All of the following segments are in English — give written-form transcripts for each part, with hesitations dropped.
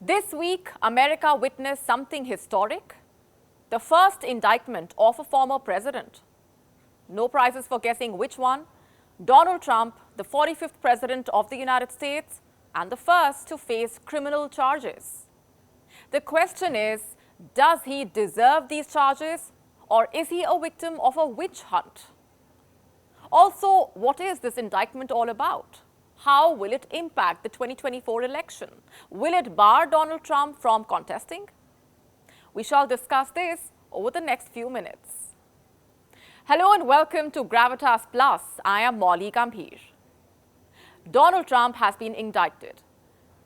This week, America witnessed something historic, the first indictment of a former president. No prizes for guessing which one. Donald Trump, the 45th president of the United States, and the first to face criminal charges. The question is, does he deserve these charges, or is he a victim of a witch hunt? Also, what is this indictment all about? How will it impact the 2024 election? Will it bar Donald Trump from contesting? We shall discuss this over the next few minutes. Hello and welcome to Gravitas Plus. I am Gambhir. Donald Trump has been indicted.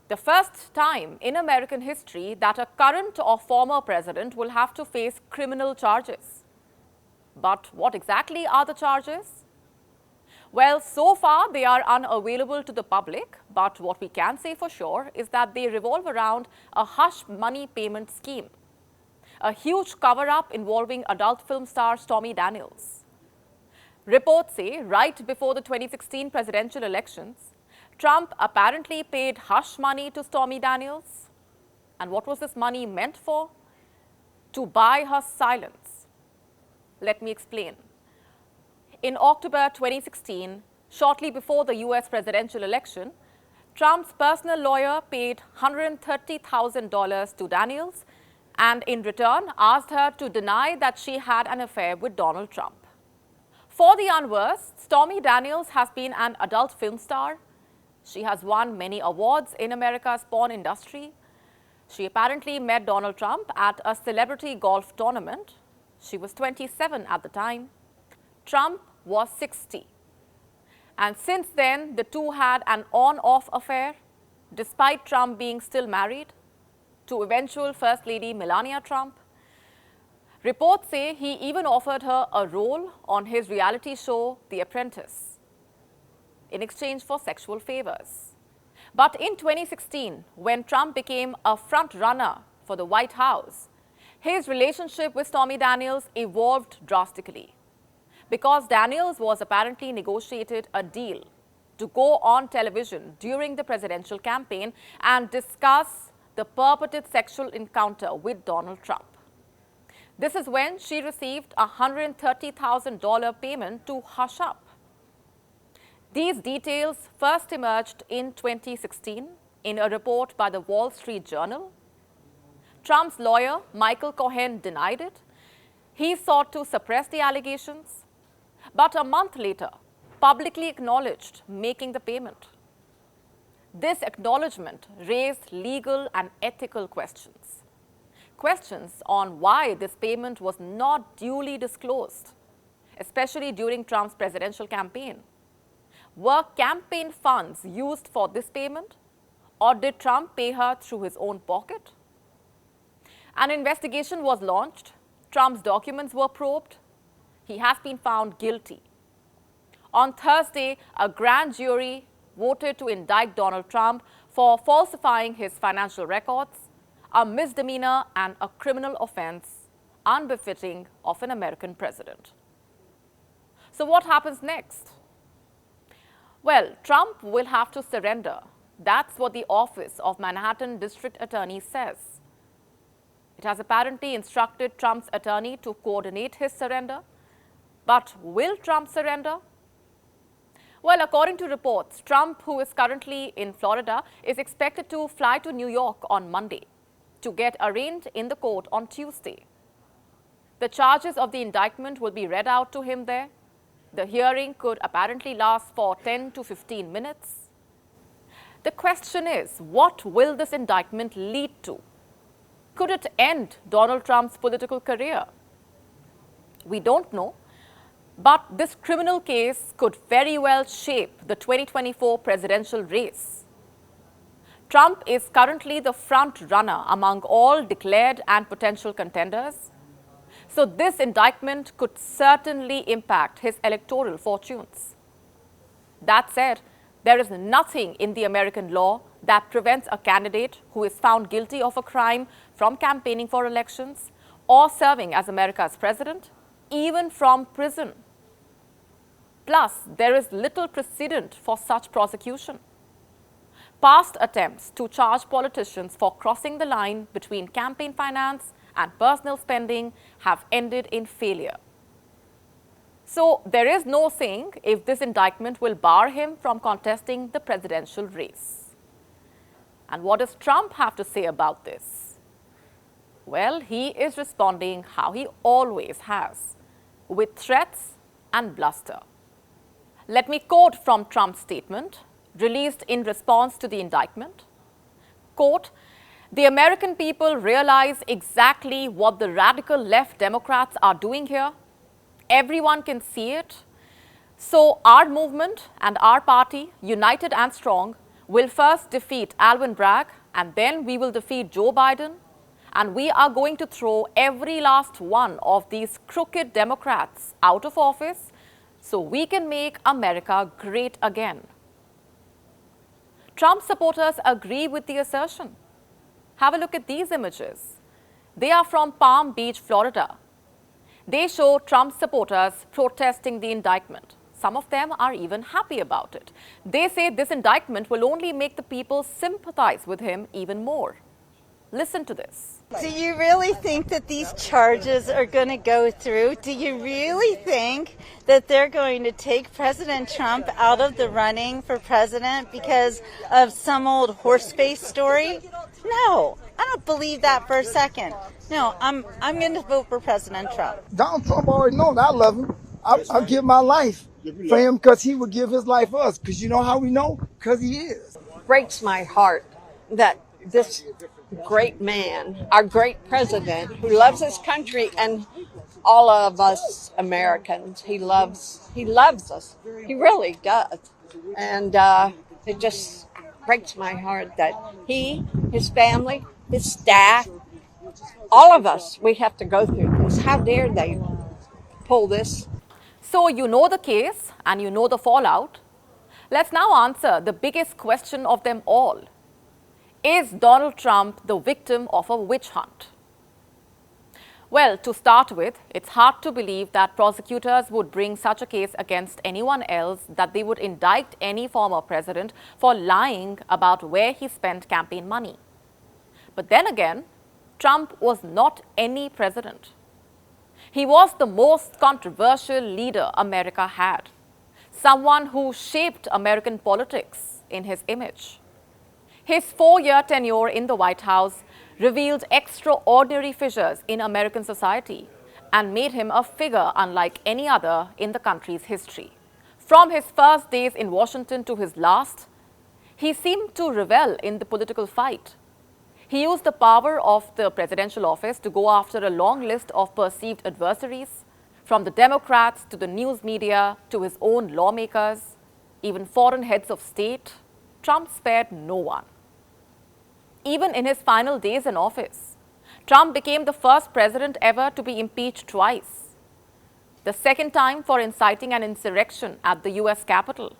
The first time in American history that a current or former president will have to face criminal charges. But what exactly are the charges? Well, so far they are unavailable to the public, but what we can say for sure is that they revolve around a hush money payment scheme, a huge cover-up involving adult film star Stormy Daniels. Reports say right before the 2016 presidential elections, Trump apparently paid hush money to Stormy Daniels. And what was this money meant for? To buy her silence. Let me explain. In October 2016, shortly before the US presidential election, Trump's personal lawyer paid $130,000 to Daniels and in return asked her to deny that she had an affair with Donald Trump. For the unversed, Stormy Daniels has been an adult film star. She has won many awards in America's porn industry. She apparently met Donald Trump at a celebrity golf tournament. She was 27 at the time. Trump was 60. And since then, the two had an on-off affair, despite Trump being still married to eventual First Lady Melania Trump. Reports say he even offered her a role on his reality show, The Apprentice, in exchange for sexual favors. But in 2016, when Trump became a front-runner for the White House, his relationship with Stormy Daniels evolved drastically, because Daniels was apparently negotiated a deal to go on television during the presidential campaign and discuss the purported sexual encounter with Donald Trump. This is when she received a $130,000 payment to hush up. These details first emerged in 2016 in a report by the Wall Street Journal. Trump's lawyer, Michael Cohen, denied it. He sought to suppress the allegations, but a month later, publicly acknowledged making the payment. This acknowledgement raised legal and ethical questions. Questions on why this payment was not duly disclosed, especially during Trump's presidential campaign. Were campaign funds used for this payment, or did Trump pay her through his own pocket? An investigation was launched. Trump's documents were probed. He has been found guilty. On Thursday, a grand jury voted to indict Donald Trump for falsifying his financial records, a misdemeanor and a criminal offense unbefitting of an American president. So what happens next? Well, Trump will have to surrender. That's what the Office of Manhattan District Attorney says. It has apparently instructed Trump's attorney to coordinate his surrender. But will Trump surrender? Well, according to reports, Trump, who is currently in Florida, is expected to fly to New York on Monday to get arraigned in the court on Tuesday. The charges of the indictment will be read out to him there. The hearing could apparently last for 10 to 15 minutes. The question is, what will this indictment lead to? Could it end Donald Trump's political career? We don't know. But this criminal case could very well shape the 2024 presidential race. Trump is currently the front runner among all declared and potential contenders. So this indictment could certainly impact his electoral fortunes. That said, there is nothing in the American law that prevents a candidate who is found guilty of a crime from campaigning for elections or serving as America's president, even from prison. Plus, there is little precedent for such prosecution. past attempts to charge politicians for crossing the line between campaign finance and personal spending have ended in failure. So there is no saying if this indictment will bar him from contesting the presidential race. And what does Trump have to say about this? Well, he is responding how he always has, with threats and bluster. Let me quote from Trump's statement, released in response to the indictment. Quote, "The American people realize exactly what the radical left Democrats are doing here. Everyone can see it. So our movement and our party, united and strong, will first defeat Alvin Bragg, and then we will defeat Joe Biden. And we are going to throw every last one of these crooked Democrats out of office so we can make America great again." Trump supporters agree with the assertion. Have a look at these images. They are from Palm Beach, Florida. They show Trump supporters protesting the indictment. Some of them are even happy about it. They say this indictment will only make the people sympathize with him even more. Listen to this. Do you really think that these charges are going to go through? Do you really think that they're going to take President Trump out of the running for president because of some old horse-face story? No, I don't believe that for a second. No, I'm going to vote for President Trump. Donald Trump already knows I love him. I'll give my life for him because he would give his life for us. Because you know how we know? Because he is. Breaks my heart that this great man, our great president, who loves his country and all of us Americans, he loves us. He really does. And it just breaks my heart that he, his family, his staff, all of us, we have to go through this. How dare they pull this? So you know the case and you know the fallout. Let's now answer the biggest question of them all. Is Donald Trump the victim of a witch hunt? Well, to start with, it's hard to believe that prosecutors would bring such a case against anyone else, that they would indict any former president for lying about where he spent campaign money. But then again, Trump was not any president. He was the most controversial leader America had, someone who shaped American politics in his image. His 4-year tenure in the White House revealed extraordinary fissures in American society and made him a figure unlike any other in the country's history. From his first days in Washington to his last, he seemed to revel in the political fight. He used the power of the presidential office to go after a long list of perceived adversaries, from the Democrats to the news media to his own lawmakers, even foreign heads of state. Trump spared no one. Even in his final days in office, Trump became the first president ever to be impeached twice. The second time for inciting an insurrection at the US Capitol.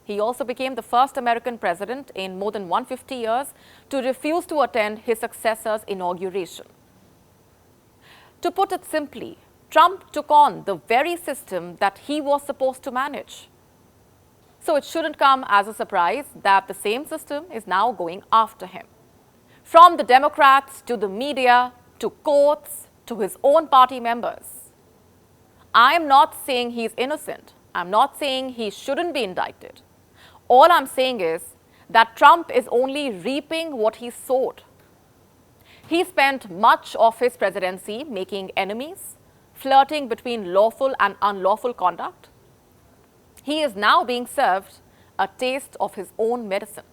He also became the first American president in more than 150 years to refuse to attend his successor's inauguration. To put it simply, Trump took on the very system that he was supposed to manage. So it shouldn't come as a surprise that the same system is now going after him. From the Democrats to the media to courts to his own party members. I'm not saying he's innocent. I'm not saying he shouldn't be indicted. All I'm saying is that Trump is only reaping what he sowed. He spent much of his presidency making enemies, flirting between lawful and unlawful conduct. He is now being served a taste of his own medicine.